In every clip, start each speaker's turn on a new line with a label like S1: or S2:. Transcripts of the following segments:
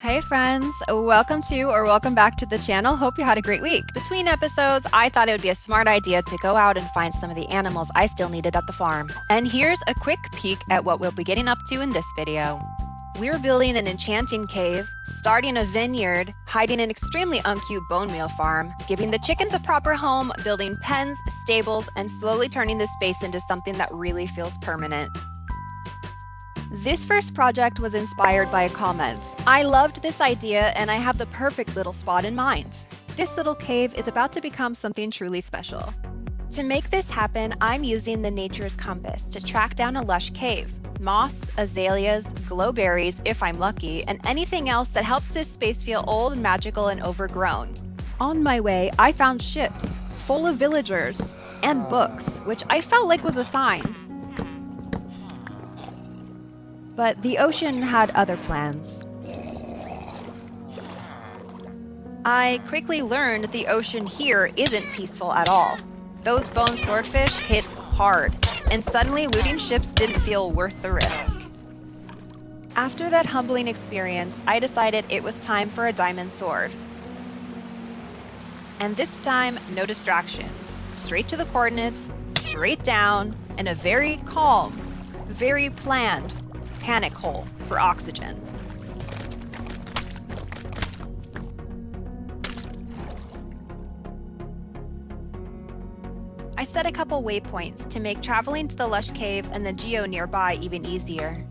S1: Hey friends, welcome to or welcome back to the channel. Hope you had a great week. Between episodes, I thought it would be a smart idea to go out and find some of the animals I still needed at the farm. And here's a quick peek at what we'll be getting up to in this video. We're building an enchanting cave, starting a vineyard, hiding an extremely uncute bone meal farm, giving the chickens a proper home, building pens, stables, and slowly turning this space into something that really feels permanent. This first project was inspired by a comment. I loved this idea and I have the perfect little spot in mind. This little cave is about to become something truly special. To make this happen, I'm using the Nature's Compass to track down a lush cave. Moss, azaleas, glowberries if I'm lucky, and anything else that helps this space feel old, magical, and overgrown. On my way, I found ships full of villagers and books, which I felt like was a sign. But the ocean had other plans. I quickly learned the ocean here isn't peaceful at all. Those bone swordfish hit hard, and suddenly looting ships didn't feel worth the risk. After that humbling experience, I decided it was time for a diamond sword. And this time, no distractions. Straight to the coordinates, straight down, and a very calm, very planned panic hole for oxygen. I set a couple waypoints to make traveling to the lush cave and the geo nearby even easier.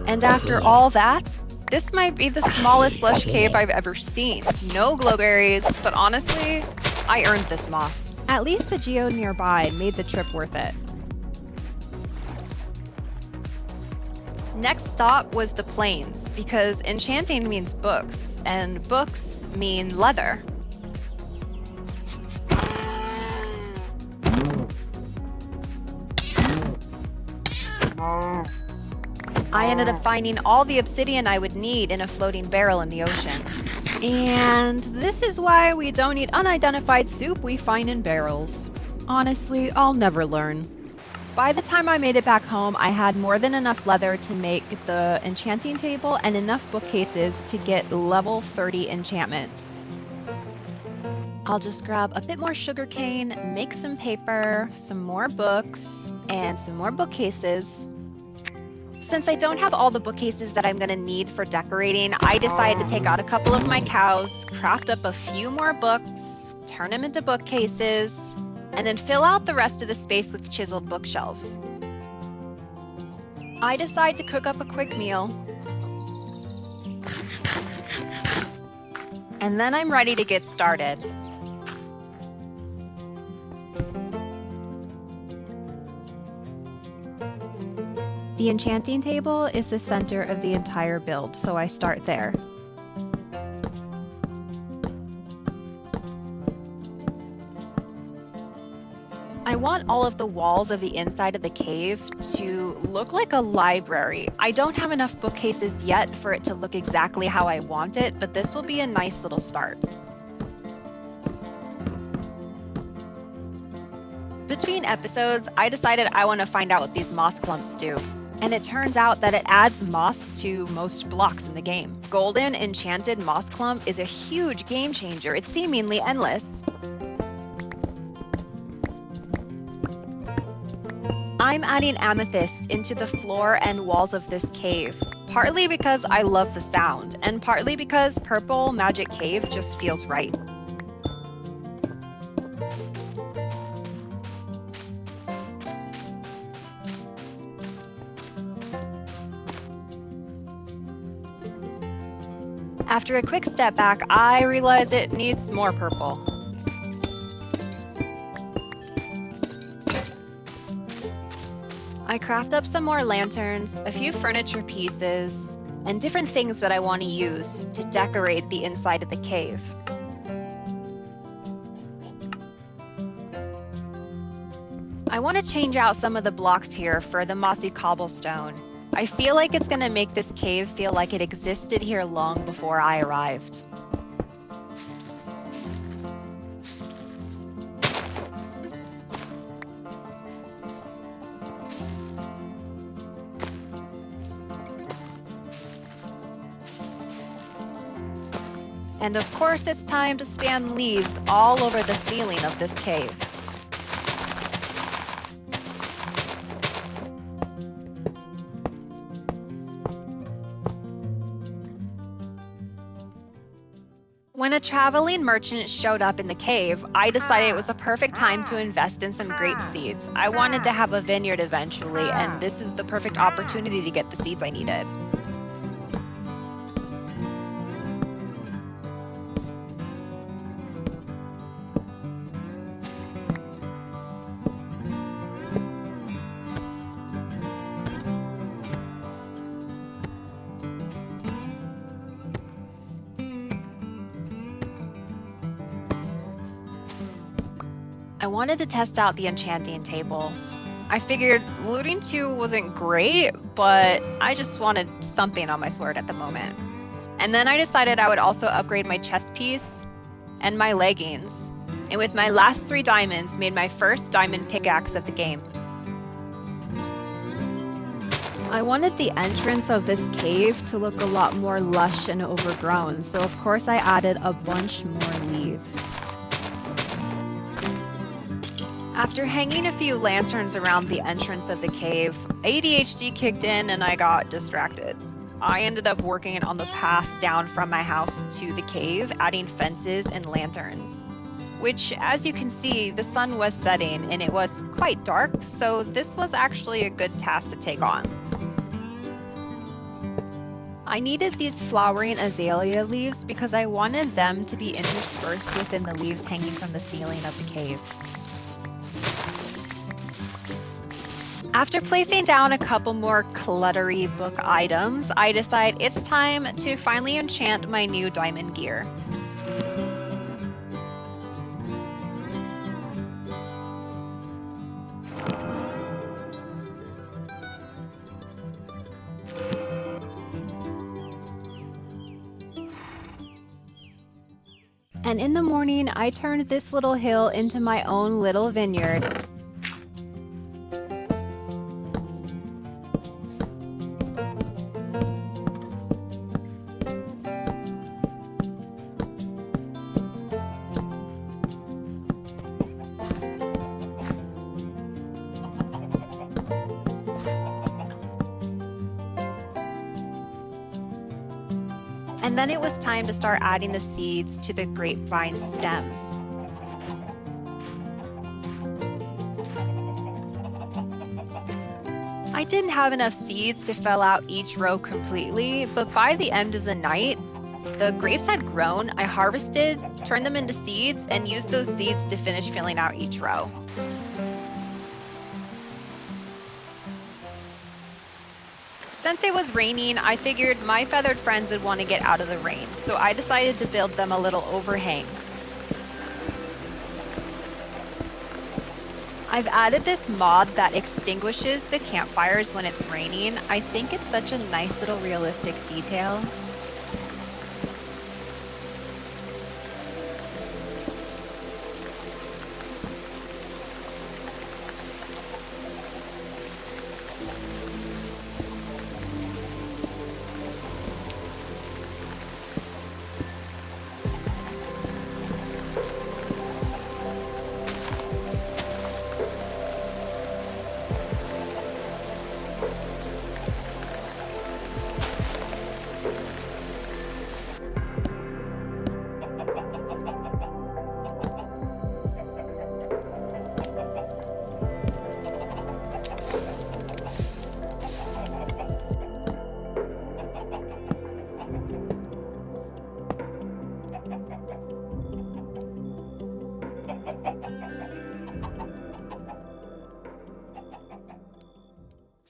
S1: And after all that, this might be the smallest lush cave I've ever seen. No glowberries, but honestly, I earned this moss. At least the geo nearby made the trip worth it. Next stop was the plains, because enchanting means books, and books mean leather. I ended up finding all the obsidian I would need in a floating barrel in the ocean. And this is why we don't eat unidentified soup we find in barrels. Honestly, I'll never learn. By the time I made it back home, I had more than enough leather to make the enchanting table and enough bookcases to get level 30 enchantments. I'll just grab a bit more sugarcane, make some paper, some more books, and some more bookcases. Since I don't have all the bookcases that I'm going to need for decorating, I decided to take out a couple of my cows, craft up a few more books, turn them into bookcases, and then fill out the rest of the space with chiseled bookshelves. I decide to cook up a quick meal, and then I'm ready to get started. The enchanting table is the center of the entire build, so I start there. I want all of the walls of the inside of the cave to look like a library. I don't have enough bookcases yet for it to look exactly how I want it, but this will be a nice little start. Between episodes, I decided I want to find out what these moss clumps do. And it turns out that it adds moss to most blocks in the game. Golden enchanted moss clump is a huge game changer. It's seemingly endless. I'm adding amethysts into the floor and walls of this cave, partly because I love the sound, and partly because purple magic cave just feels right. After a quick step back, I realize it needs more purple. I craft up some more lanterns, a few furniture pieces, and different things that I want to use to decorate the inside of the cave. I want to change out some of the blocks here for the mossy cobblestone. I feel like it's going to make this cave feel like it existed here long before I arrived. And of course, it's time to span leaves all over the ceiling of this cave. When a traveling merchant showed up in the cave, I decided it was the perfect time to invest in some grape seeds. I wanted to have a vineyard eventually, and this is the perfect opportunity to get the seeds I needed. I wanted to test out the enchanting table. I figured looting 2 wasn't great, but I just wanted something on my sword at the moment. And then I decided I would also upgrade my chest piece and my leggings. And with my last 3 diamonds, made my first diamond pickaxe of the game. I wanted the entrance of this cave to look a lot more lush and overgrown, so of course I added a bunch more leaves. After hanging a few lanterns around the entrance of the cave, ADHD kicked in and I got distracted. I ended up working on the path down from my house to the cave, adding fences and lanterns. Which, as you can see, the sun was setting and it was quite dark, so this was actually a good task to take on. I needed these flowering azalea leaves because I wanted them to be interspersed within the leaves hanging from the ceiling of the cave. After placing down a couple more cluttery book items, I decide it's time to finally enchant my new diamond gear. And in the morning, I turned this little hill into my own little vineyard. And then it was time to start adding the seeds to the grapevine stems. I didn't have enough seeds to fill out each row completely, but by the end of the night, the grapes had grown. I harvested, turned them into seeds, and used those seeds to finish filling out each row. Since it was raining, I figured my feathered friends would want to get out of the rain, so I decided to build them a little overhang. I've added this mod that extinguishes the campfires when it's raining. I think it's such a nice little realistic detail.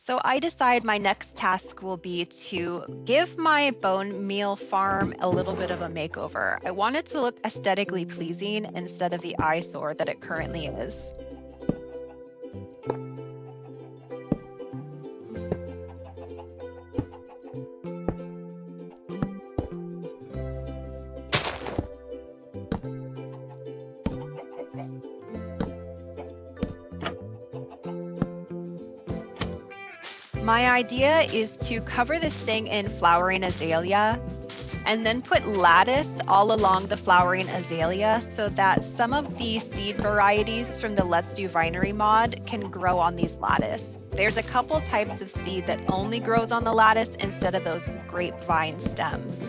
S1: So I decide my next task will be to give my bone meal farm a little bit of a makeover. I want it to look aesthetically pleasing instead of the eyesore that it currently is. My idea is to cover this thing in flowering azalea and then put lattice all along the flowering azalea so that some of the seed varieties from the Let's Do Vinery mod can grow on these lattice. There's a couple types of seed that only grows on the lattice instead of those grapevine stems.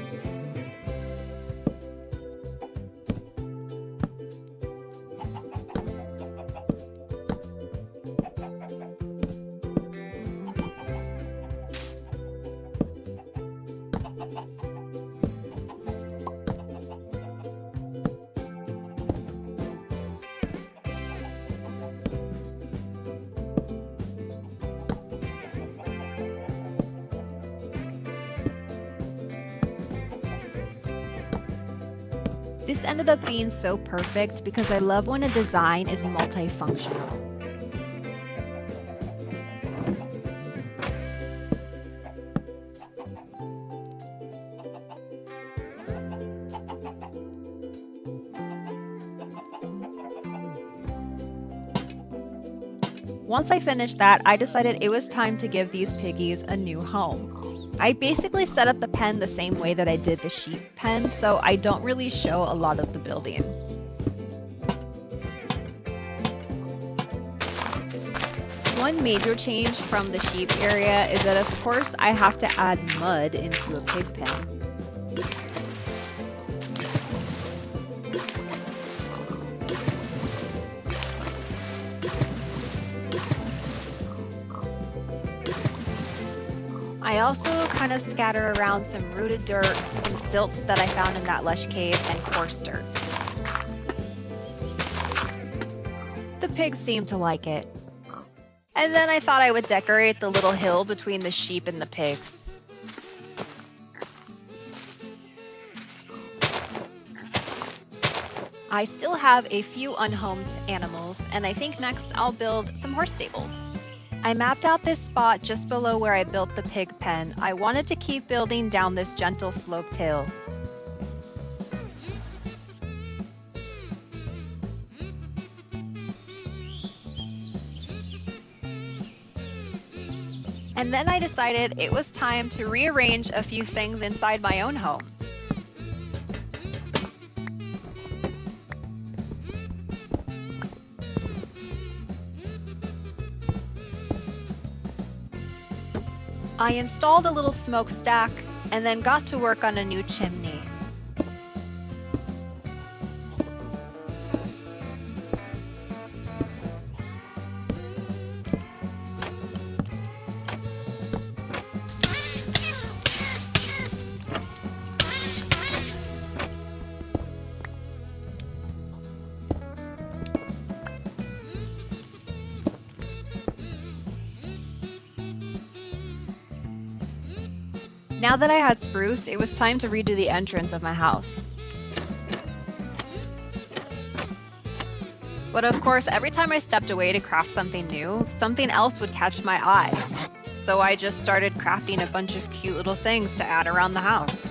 S1: This ended up being so perfect because I love when a design is multifunctional. Once I finished that, I decided it was time to give these piggies a new home. I basically set up the pen the same way that I did the sheep pen, so I don't really show a lot of the building. One major change from the sheep area is that, of course, I have to add mud into a pig pen. I also kind of scatter around some rooted dirt, some silt that I found in that lush cave, and coarse dirt. The pigs seem to like it. And then I thought I would decorate the little hill between the sheep and the pigs. I still have a few unhomed animals, and I think next I'll build some horse stables. I mapped out this spot just below where I built the pig pen. I wanted to keep building down this gentle sloped hill. And then I decided it was time to rearrange a few things inside my own home. I installed a little smokestack and then got to work on a new chimney. Now that I had spruce, it was time to redo the entrance of my house. But of course, every time I stepped away to craft something new, something else would catch my eye. So I just started crafting a bunch of cute little things to add around the house.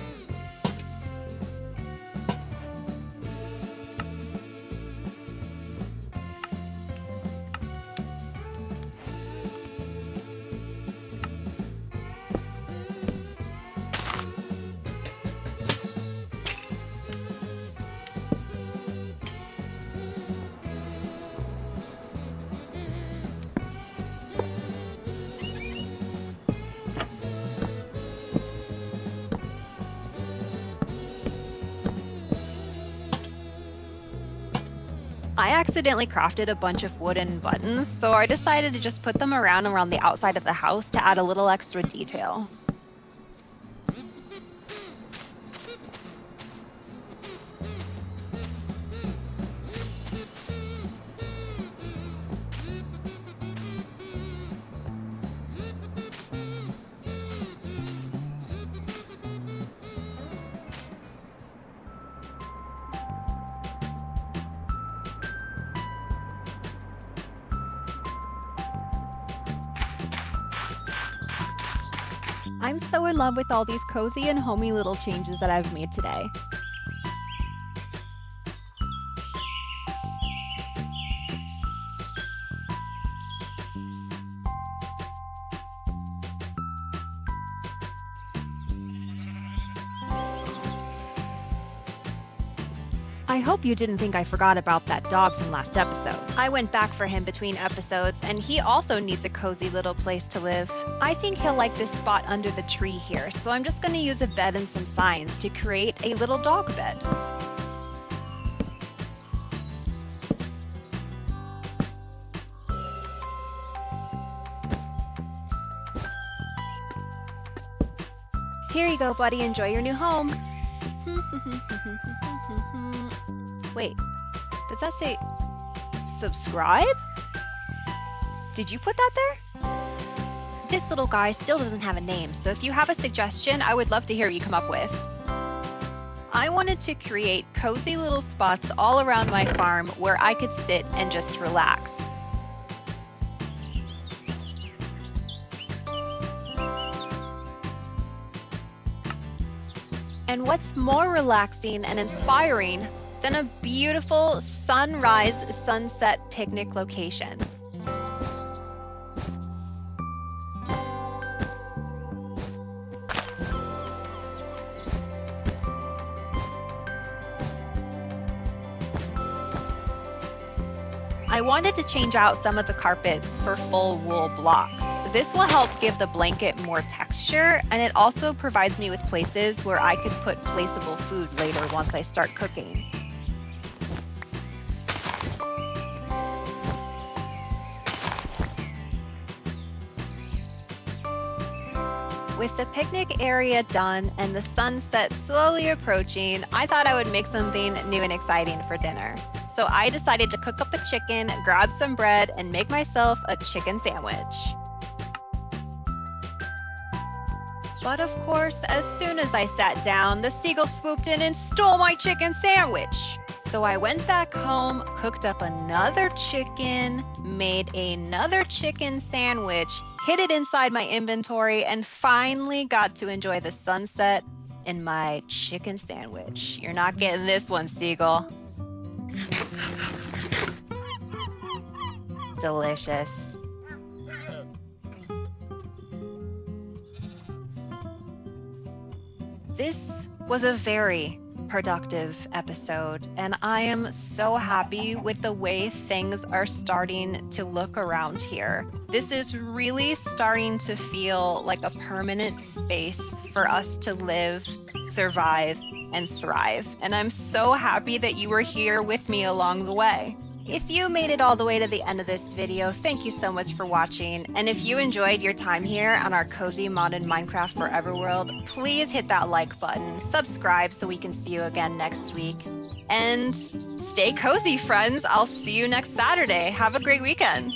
S1: I accidentally crafted a bunch of wooden buttons, so I decided to just put them around the outside of the house to add a little extra detail. I'm so in love with all these cozy and homey little changes that I've made today. I hope you didn't think I forgot about that dog from last episode. I went back for him between episodes, and he also needs a cozy little place to live. I think he'll like this spot under the tree here, so I'm just going to use a bed and some signs to create a little dog bed. Here you go, buddy. Enjoy your new home. Wait, does that say subscribe? Did you put that there? This little guy still doesn't have a name, so if you have a suggestion, I would love to hear what you come up with. I wanted to create cozy little spots all around my farm where I could sit and just relax. And what's more relaxing and inspiring than a beautiful sunrise-sunset picnic location? I wanted to change out some of the carpets for full wool blocks. This will help give the blanket more texture, and it also provides me with places where I could put placeable food later once I start cooking. With the picnic area done and the sunset slowly approaching, I thought I would make something new and exciting for dinner. So I decided to cook up a chicken, grab some bread, and make myself a chicken sandwich. But of course, as soon as I sat down, the seagull swooped in and stole my chicken sandwich. So I went back home, cooked up another chicken, made another chicken sandwich, hid it inside my inventory, and finally got to enjoy the sunset in my chicken sandwich. You're not getting this one, seagull. Delicious. This was a very productive episode, and I am so happy with the way things are starting to look around here. This is really starting to feel like a permanent space for us to live, survive, and thrive. And I'm so happy that you were here with me along the way. If you made it all the way to the end of this video, thank you so much for watching. And if you enjoyed your time here on our cozy modded Minecraft Forever world, please hit that like button, subscribe so we can see you again next week. And stay cozy, friends. I'll see you next Saturday. Have a great weekend.